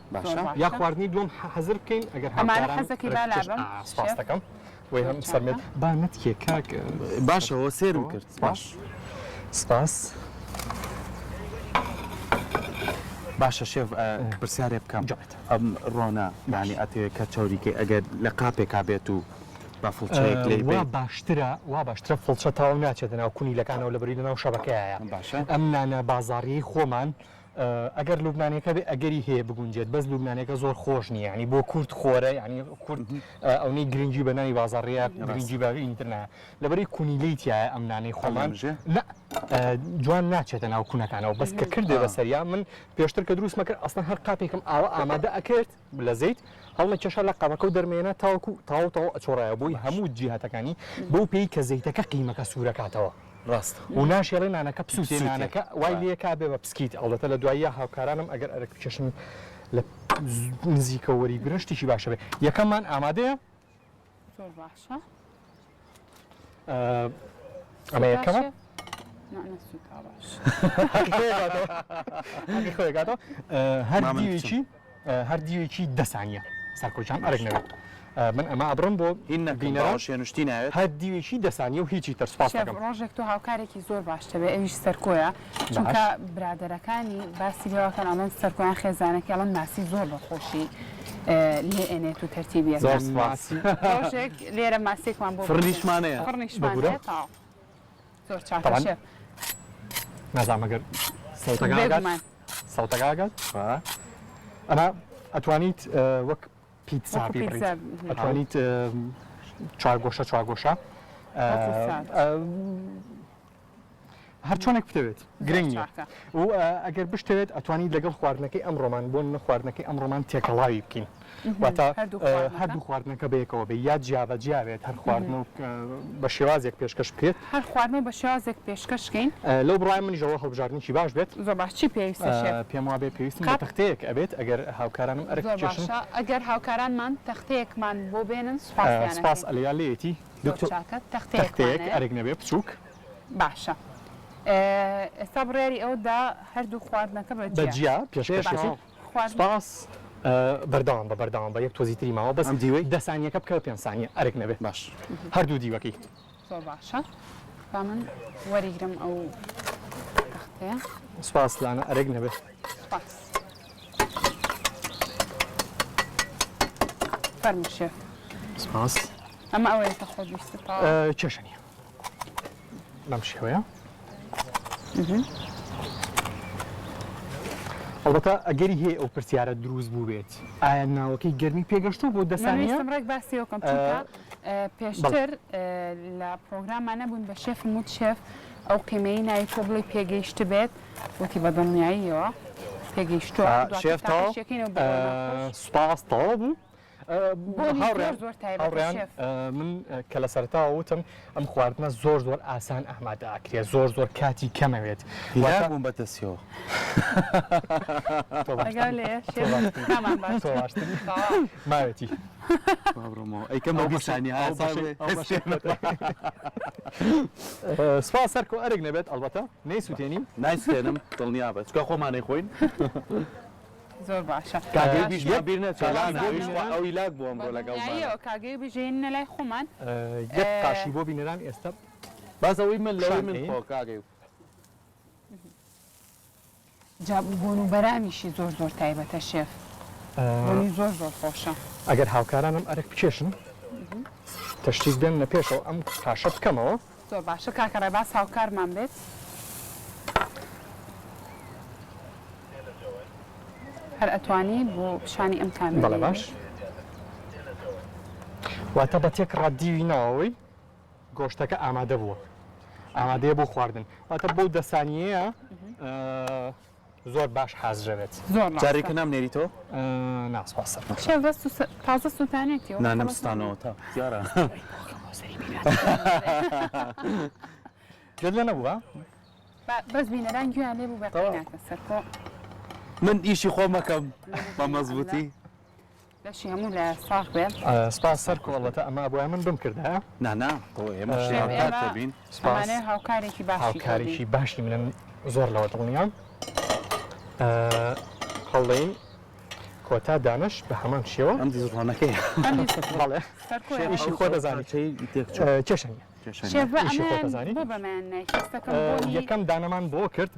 یا خواردنی دوم حەزر بکەین ئەگەر ئەمانە حەزەکەی بالابم سپاس دەکەم وی هەم سەرمێت با نەتکێ کاک باشەوە سێرم کرد باش سپاس باشە شێف پرسیارێ بکەم ئەم ڕۆنە ینی ئەتەوێت کە چاوریکە ئەگەر لە قاپێکا بێت و بە فڵچەیەک لێ وا باشترە فڵچە تاو ناچێتە ناو کونیلەکانەوە لە بەری لەناو شەبەکەیە باشە ئەم نانە بازاڕیەی خۆمان ئەگەر لوبنانەکە بێ ئەگەری هەیە بگونجێت بەس لوبنانەکە زۆر خۆش نییە ینی بۆ کورد خۆرە ینی کورد ئەوەی گرنگی بە نانی بازاڕەیە گرنگی بە ئینترنایە لەبەری کونیلیتیایە ئەم نانەی خۆمان جوان ناچێتە ناو کوونەکانەوە بەس کە کردێ بەسەریا من پێشتر کە دروست مەکرد ئەستا هەر قاپێکم ئاوە ئامادە ئەکرد لە زەیت هەڵمە کێشە لە قاپەکە و دەرمێنە تاوەکو تاوتەوە ئەچۆڕایە بۆی هەموو جیهاتەکانی بەو پێی کە زەیتەکە قیمەکە سوورەکاتەوە ڕاست و ناشێڵێ نانەکە پسووتێ نانەکە وای لێکا بێ بە پسکیت ئەوڵەتە لە دواییە هاوکارانم ئەگەر ئەرک بکێشن لە نزیکە وەری گرشتێکی باشە بێ یەکەممان ئامادەیە زۆر باشە ئەمە یەکەمە هەر دیوێکی دەسانیە سەرکۆچان ئەرک نەوێت من ئەمە ئەبرم بۆ بینەڕۆشێنشتی ناوێت هەر دیوێکی دەسانی و هیچی تەرسپاس دەکەم ڕۆژێک تۆ هاوکارێکی زۆر باشتە بێ ئەویش سەرکۆیە چونکە برادەرەکانی باسی لێوەکەن ئەڵەن سەرکۆیان خێزانەکە ئەڵەن ماسی زۆر بەخۆشی لێ ئەنێت و تەرتیبیە ڕۆژێک لێرە ماسێکمان بۆ فڕنیشمانەیە فڕنیشمانەیە زۆر چاکە نازانم ئەگەر سەوتەکەگات ئەمە ئەتوانیت وەک پیتزا بڕیت ئەتوانیت چوارگۆشە هەر چۆنێک بتەوێت گرنگە و ئەگەر بشتەوێت ئەتوانیت لەگەڵ خواردنەکەی ئەم ڕۆمان بۆ خواردنەکەی ئەم ڕۆمان تێکەڵاوی بکەین واتە هەردوو خواردنەکە بەیەکەوە بێ یا جیاوە جیاوێت هەر خواردن بە شێوازێک پێشکەش بکرێت هەر خواردن بە شێوازێک پێشکەشکەین لەو بڕای منیژەوە هەڵبژاردننیی باش بێت زۆر باش چی پێویستە پێم وابێ پێویستم بە تەختەیەک ئەبێت ئەگەر هاوکارانم ئەرک بکێشن ئەگەر هاوکارانمان تەختەیەکمان بۆ بێنن سپاس ئەلیا لێتی تەختەیەک ئەرک نەبێ بچووک باشە ئێستا بڕێری ئەودا هەردوو خواردنەکە بەجیا پێشکەشی سپاس بەردەوام بە یەک تۆزیتری ماوە بەس دیوەی دەسانیەکە بکەوە 5 سانیە ئەرک نەبێت باش هەردوو دیوەکەی زۆر باشە با من وەریگرم ئەو تەختەیە سپاس لانە ئەرک نەبێت فەرموو شێف سپاس ئەمە ئەوەیە کە خۆت ویستت کێشە نییە بەم شێوەیە ئەڵبەتە ئەگەری هەیە ئەو پرسیارە دروست بوو بێت ئایا ناوەکەی گەرمی پێگەشتوو بۆ دەسانیە ڕێک باسیەوەکەم چونکە پێشتر لە پرۆگرامان نەبوون بە شێفم وت شێف ئەو قیمەی ناوی تۆ بڵێ پێگەیشت بێت وتی بە دڵنیاییەوە پێگەیشتووە سوپاس تەواو بوو هاوڕێیان من کە لە سەرتاوە وتم ئەم خواردنە زۆر ئاسان ئەحمادە ئاکرێ زۆر کاتی کەمەوێت بووم بەدەستیەوە ماوێتی ئەیکەم بەسانی سپاس سەرکۆ ئەرێک نەبێت ئەڵبەتە نەیسووتێنیم نایسێنم دڵنیا بێت چکە خۆمانەی خۆین زۆر باشە ئەوی لاک بووم بۆ لەگەڵ کاگەی بژێن لای خۆمان یەک قاشی بۆ بینەران ئێستا بازەوەی من لەوەی من کاگەی بۆن و بەرامیشی زۆر تایبەتە شێف زۆر خۆشە ئەگەر هاوکارانم ئەرک بکێشن تەشتیک بێن لە پێشەوە ئەم کاشە بکەمەوە. زۆر باشە کاکە ڕێباز هاوکارمان بێت. هەر ئەتوانی بۆ پیشانی ئەم کامێرە. بەڵێ باش. واتە بە تێک ڕادیوینەوەی گۆشتەکە ئامادە بووە. ئامادەیە بۆ خواردن. واتە بەو 10 سانیەیە زۆر باش حازرەوێت. زۆر جارێکە نامنێری تۆ؟ ناسپاسە. شێف تازە سووتانێتی نانەمستانەوە تا دیارە. گەل لە نەبووە؟ بەس بینەران گویان لێ بوو بەقی ناکە سەرکۆ. من ئیشی خۆ مەکەم بە مەزبوطی. لەشی هەموو لە ساغ بێت. سپاس سەرکۆ ئەڵەتە ئەمە بۆیە من بم کردە. نانا تۆ ئێمە شێوەکات دەبین. ئەمانەیە هاوکارێکی باشی. هاوکارێکی باشی منم زۆر لەوە دڵنیام. هەڵدەین کۆتا دانش بە هەمان شێوە. ئەم دیزڕانەکەی. بەڵێ. ئیشی خۆ دەزانی. کێشەنیە. شێف ئەمە بۆ بەمان نایکەستەکەم بۆنی یەکەم دانەمان بۆ کرد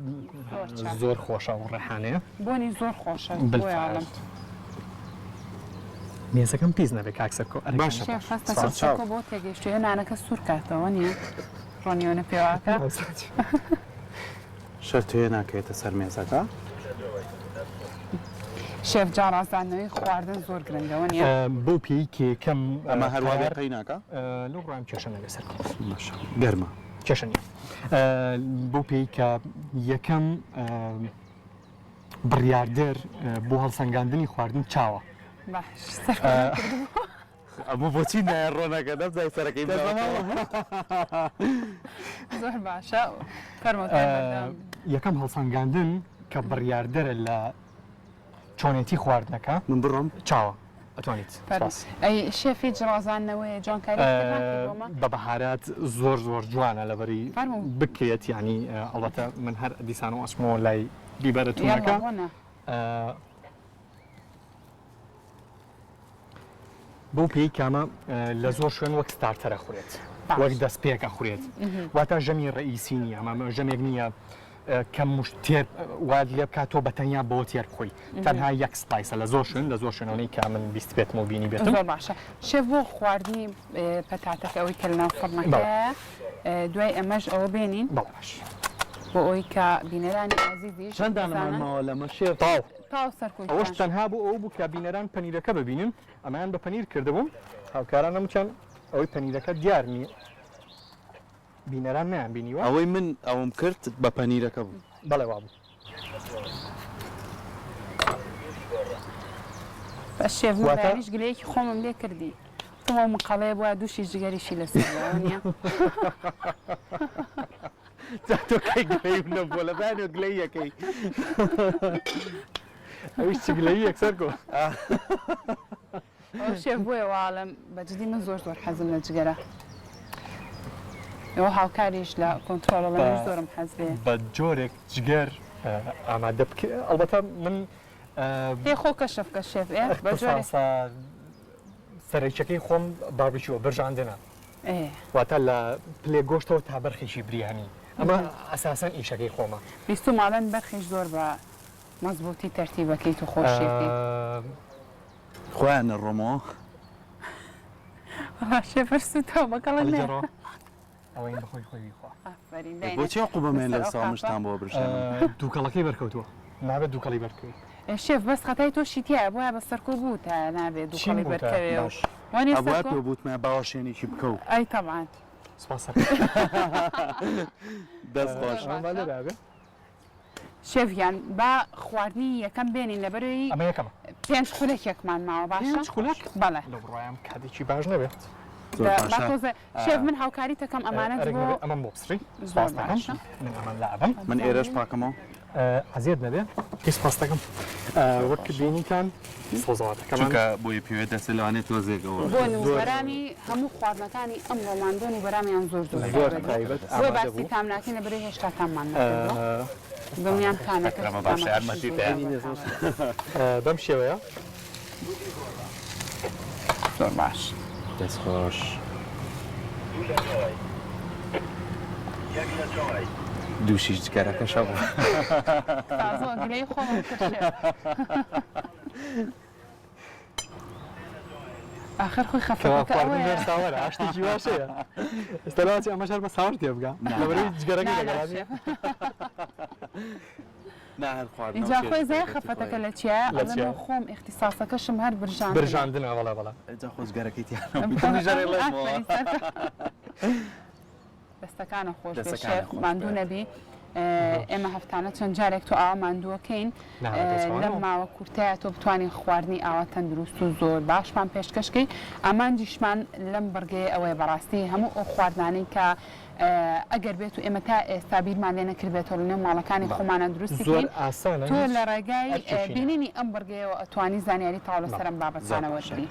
زۆر خۆشە و ڕێحانەیە. بۆنی زۆر خۆشە. مێزەکەم پیس نەبێت کاکسەرکۆ. باشە. شێف هەستە بۆ تێگەیشتووە نانەکە سوور کاتەوە نییە؟ ڕۆنیۆنە پێواکە. شەر توێ ناکەوێتە سەر مێزەکە؟ شێف جاڕازدانەوەی خواردن زۆر گرنگەوە نییە؟ بۆ پێی کێکەم ئەمە هەروە بێقەی ناکە؟ لەو ڕام کێشە نەبێت سەرکۆ. گەرمە. کێشە نییە. بۆ پێی کە یەکەم بڕیاردەر بۆ هەڵسەنگاندنی خواردن چاوە. ئەمە بۆچی نایە ڕۆنەکە دەبزای سەرەکەی زۆر باشە یەکەم هەڵسەنگاندن کە بڕیاردەرە لە چۆنێتی خواردنەکە من بڕۆم چاوە ئەتوانیت. ئەی شێفی جڕازانەوەی جوانکاری بە بەهارات زۆر زۆر جوانە لەبەری بکرێت ینی ئەڵەتە من هەر دیسان و ئەسمەوە لای بیبەرەتونەکە. بۆ پێی کامە لە زۆر شوێن وەک ستارتەرە خوێت وەک دەستپێکە خوێت واتە ژەمی ڕئیسی نییە ئەمە ژەمێک نییە کە تێر واد لێ بکات تۆ بەتەنیا بۆ تێر بخۆی تەنها یەک سپایسە لە زۆر شوێن لە زۆر شوێنەوەی کە من بیست بێتمە بینی بێتم. زۆر باشە. شێف بۆ خواردنی پەتاتەکە ئەوەی کە لەناو فڕنەکەیە دوای ئەمەش ئەوە بێنین باش بۆ ئەوەی کە بینەرانی عەزیزیش چەند دانەمانماوە لەمە شێف؟ تاو سەرکۆی ئەوەش تەنها بۆ ئەو بوو کە بینەران پەنیرەکە ببینن ئەمایان بە پەنیر کردبووم هاوکاران نەموچەند ئەوەی پەنیرەکە دیار نییە بینەران نیان بینیوە ئەوەی من ئەوم کرد بە پەنیرەکە بوو. بەڵێ وا بوو. بە شێڤواتانیش گلەیەکی خۆمم لێ کردی تۆ مقاڵەیە بووە دووشی جگەریشی لەسەر نییە تۆ کەی گلەی نەبووە لە بانێ گلەی یەکەی ئەویش چ گلەیی یەکسەر کۆ ئەو شێف بۆیە واڵم بەجددی من زۆر زۆر حەزم لە جگەرە ئەوە هاوکاریش لە کۆنتترۆڵە زۆرم حەز بێ بە جۆرێک جگەر ئامادە بکە ئەڵبەتە من پێ خۆ کەشەفکە شێف بە جۆرێک سەرچەکەی خۆم بابچووە بەرژاندنە واتە لە پلێ گۆشتەوە تا بەرخێکی بریانی ئەمە ئەساسەن ئیشەکەی خۆمە بیست و ماڵەن بەرخێش زۆر بە مەزبوطی تەرتیبەکەی تو خۆشێتی خۆیانە ڕۆمەوە شێفەر سوتەوە بەکەڵ ئەوەی بەخۆی خۆی خوا بۆچی قوبەمێن لە ساڵمشتان بۆ برژانم دووکەڵەکەی بەرکەوتووە نابێت دووکەڵی بەرکەوی شێف بەس خەتای تۆ شیتیە بۆە بە سەرکۆ بوو تا نابێت دووکەڵی بەرکەوێ ئەوە پێ بوتمە باوەشێنێکی بکە و ئەی تەمان دەست باش شێڤیان با خواردنی یەکەم بێنین لەبەرەوەی ئەمە یەکەمە 5 خولێکێکمان ماوە باشە خولێک بەڵێ لە ڕۆیان کاتێکی باش نەبێت شێف من هاوکاری تەکەم ئەمانەت بۆ ئەمەم بۆ بسڕی من ئەمان لاعبم من ئێرەش پاکەمەوە عزیێت نەبێت هیچ پاستەکەم وەک بینیتان سۆزەواتەکەم چونکە بۆی پێوێت دەسێ لەوانێت تۆزێکەوە بۆ نوبەرانی هەموو خواردنەکانی ئەم ڕۆماندۆ نوبەرامیان زۆر زۆر تایبەت بۆ باسی تام ناکەین لەبەرەوەی هێشتا تاممان نەکردووە دڵنیام تانەکە بەم شێوەیە زۆر باش دەست خۆش دووشیش جگەرەکەشە بوو گلەی خۆم آخر خوی کەوا خەفەتەکە خواردن ئەوەیە. هێر ساوەرە ئاشتێکی باشەیە ئێستا لەواتی ئەمە شار بە ساوەر تێ بگە لەبەرەوەی جگەرەکە لەگەڵانی اینجا خۆی زای خەفەتەکە لە چیە ئەڵێ خۆم اختصاسەکەشم هەر برژاندنە وەڵا وەڵا ئەجا خۆزگەرەکەی دەستەکانە خۆش بێ ماندوو نەبی ئێمە هەفتانە چەند جارێک تۆ ئاوا ماندووەکەین لەم ماوە کورتایە تۆ بتوانین خواردنی ئاوا تەندروست و زۆر باشمان پێشکەشکەی ئامانجیشمان لەم بڕگەیە ئەوەیە بەڕاستی هەموو ئەو خواردانەی کە ئەگەر بێت و ئێمە تا ئێستا بیرمان لێ نەکردبێتەوە لە نێو ماڵەکانی خۆمانە دروستیکەین تۆ لە ڕێگای بینینی ئەم بڕگەیەوە ئەتوانی زانیاری تاو لەسەرم بابەتانە وەرگری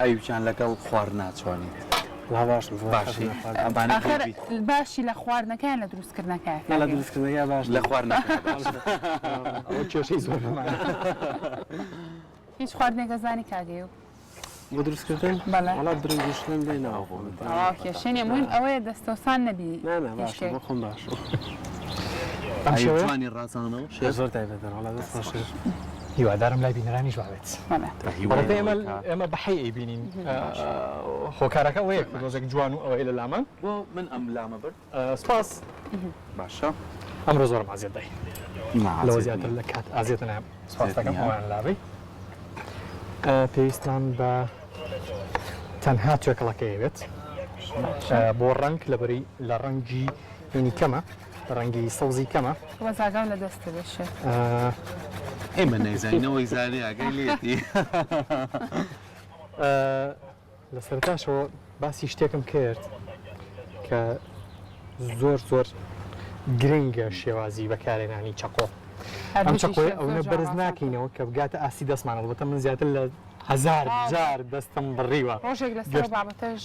ئەوچان لەگەڵ خوارد ناچوانیت باشی لە خواردنەکەیان لە دروستکردنەکە لە دروستکردنەکە باش لە خوارد کێشەی زۆر هیچ خواردنێکە زانی کاگەی و بۆ دروستکردن وڵا درنگشتن بینەوە کێشێنێ مهم ئەوەیە دەستەوسان نەبی باش بۆ خۆم باش ئەوانی ڕاستانەوە زۆر تایبەتەر وڵا دەست خۆشە هیوادارم لای بینەرانیش بابێت ئێمە بەحەی ئەیبینین خۆکارەکە ئەوەیە ڕۆژێک جوان و ئەوەی لە لامان بۆ من ئەم لامە برد سپاس باشە ئەمڕۆ زۆرم ئازیێت دای لەوە زیاتر لە کات ئازیێتە نام سپاس دەکەم ئەوان لاوی پێویستان بە تەنها توێکەڵەکەیەوێت بۆ ڕنگ لەبەری لە ڕەنگی هینی کەمە ڕەنگی سەوزی کەمە وەزاگاو لە دەستە بێشێت ئێمە نەیزانینەوەی زانێ ئاگەی لێتی لە سەرتاشەوە باسی شتێکم کرد کە زۆر زۆر گرنگە شێوازی بەکارێنانی چەقۆ ئەم چەقۆی ئەوە بەرز ناکەینەوە کە بگاتە ئاسی دەستمان ئەڵبەتە من زیاتر لە هەزار جار دەستم بڕیوە ڕۆژێک لەسەر بابەتەش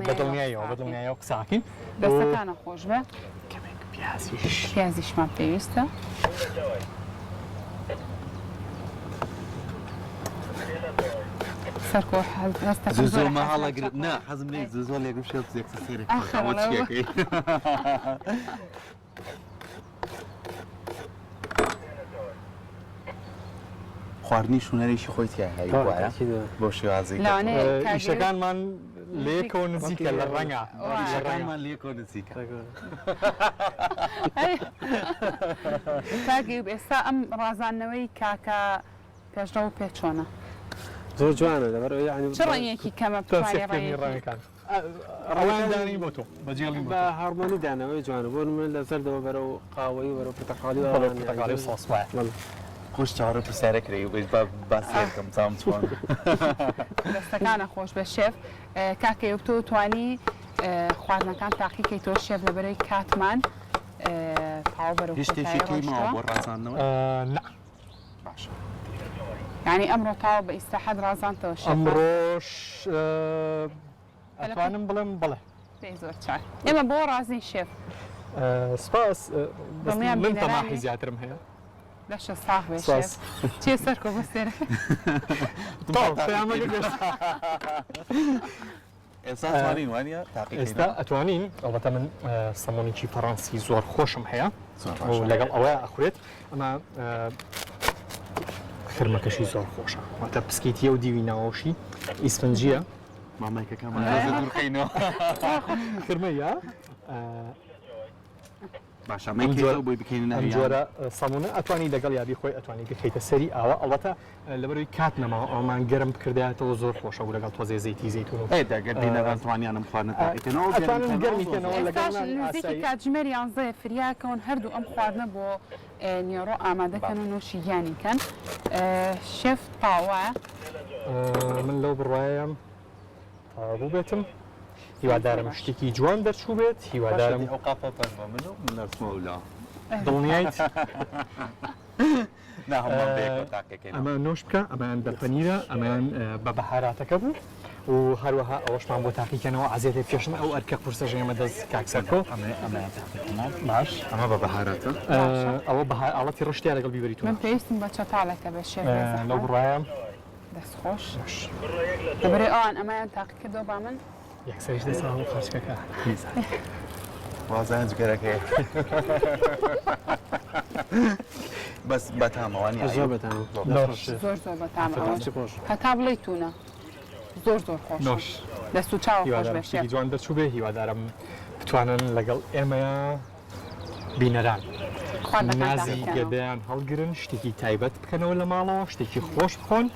بەدڵنیایەوە قساکەین دەستەکانە خۆش بێ کەمێک پیازیشمان پێویستە سەرکۆ زۆر مەهاڵەگرت نا حەزم لێ زۆر لێگم شێ زێکسە سێرێک چیەکەی خواردنی شوونەرێکی خۆی تیا هەیە وایە بۆ شێوازی ئیشەکانمان لێکەوە نزیکە لە ڕەنگە ئیشەکانمان لێکەوە نزیکە کاگی ئێستا ئەم ڕازانەوەی کاکە پێشڕە و پێچۆنە زۆر جوانە لەبەر چ ڕەنگێکی کەمە ڕەنگەکان ڕەوەندانی بۆ تۆ بەجێڵی بە هەرمۆنی دانەوەی جوانە بۆ من لە سەردەوە بەرە و قاوەی وەرە پرتەقالی و سۆس وایە خۆش چاوەڕێ پرسیارەکرێ و بێت باسیەکەم چاوم چوان دەستەکانە خۆش بە شێف کاکەی تۆ توانی خواردنەکان تاقیکەیتەوە شێف لەبەرەوەی کاتمان تاو بەرەو شتێکی ماوە بۆ ڕازاندنەوە باشە یعنی ئەمڕۆ تاو بە ئیستراحەت ڕازاندنەوە شێف ئەمڕۆش ئەتوانم بڵێم بڵێ پێی زۆر چاک ئێمە بۆ ڕازی شێف سپاس من تەماحی زیاترم هەیە باشە ساغ بێ شێف چێ سەرکۆ بە سێرە ئێستا ئەتوانین ئەوەتە من سەمۆنیی فەڕەنسی زۆر خۆشم هەیە لەگەڵ ئەوە ئەخورێت ئەمە خرمەکەشی زۆر خۆشە واتە پسکیتیە و دیوی ناوەشی ئیسفنجیە مامایکەکەمان دوورخینەوە خرمەیە باشە بۆی بکەین جۆرە سەمونە ئەتوانی لەگەڵ یابی خۆی ئەتوانی بخیتە سەری ئاوە ئەڵەتە لەبەروی کات نەما ئەومان گەرم بکردایەتەوە زۆر خۆشە و لەگەڵ تۆزێ زەیتی زەیتون دەگەردینەوانیانم نزیکی کاتژمێری 11 فریاکەون هەردوو ئەم خواردنە بۆ نیۆڕۆ ئامادەکەن و نوۆشی گیانیکەن شێف تاوە من لەو بڕوایم بوو بێتم هیوادارم شتێکی جوان دەرچوو بێت هیوادارم دڵنیایت ئەمە نۆش بکە ئەمان بەپەنیرە ئەمان بە بەهاراتەکە بوو و هەروەها ئەوەشمان بۆ تاقیکەنەوە ئازێتی پێشن ئەو ئەرکە قورسە ژێمە دەست کاکسەرکۆ باش ئەمە بە بەهاراتە ئەوە ئاڵەتی ڕشتیا لەگەڵ بیبەریتون من پێویستم بە چەتاڵەکە بە شێف لەو بڕوایم دەستخۆش دەبرێ ئەوان ئەمایان تاقی کردەوە با من یەکسەریش دەسا و خەرچەکە وازان جگەرەکەی بەس بەتامەوانی زۆر بەتام زۆر زۆر بەتام هەتا بڵێیتونە زۆر زۆر خۆش نۆش دەست و چاوە خۆش هیوادارم بێ شتێکی جوان دەچوو بێ هیوادارم بتوانن لەگەڵ ئێمەیە بینەران نازی گەدەیان هەڵگرن شتێکی تایبەت بکەنەوە لە ماڵەوە شتێکی خۆش بخۆن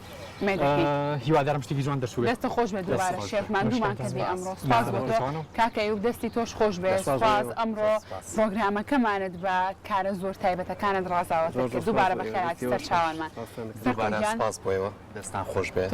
هیوادارم شتێکی جوان دەچوو دەستە خۆش بێ دووبارە شێفمان دوومان کردی ئەمڕۆ سپاس بۆ تۆ کاکەی و دەستی تۆش خۆش بێ سپاس ئەمڕۆ پرۆگرامەکەمانت بە کارە زۆر تایبەتەکانت ڕازاوەتە کرد دووبارە بەخێر هاتی سەر چاوانمان سپاس بۆیەوە دەستان خۆش بێ